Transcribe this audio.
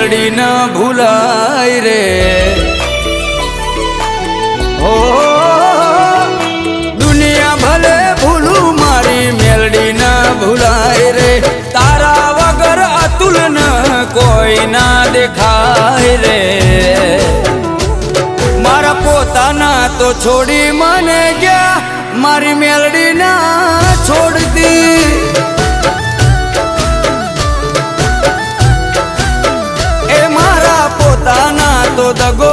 મેલડી ન ભૂલાય રે ઓ દુનિયા ભલે ભૂલું મારી મેલડી ન ભૂલાય રે તારા વગર અતુલ ન કોઈ ના દેખાય રે મારા પોતાના તો છોડી મને ગયા મારી મેલડી ના છોડતી એ મારા પોતાના તો દગો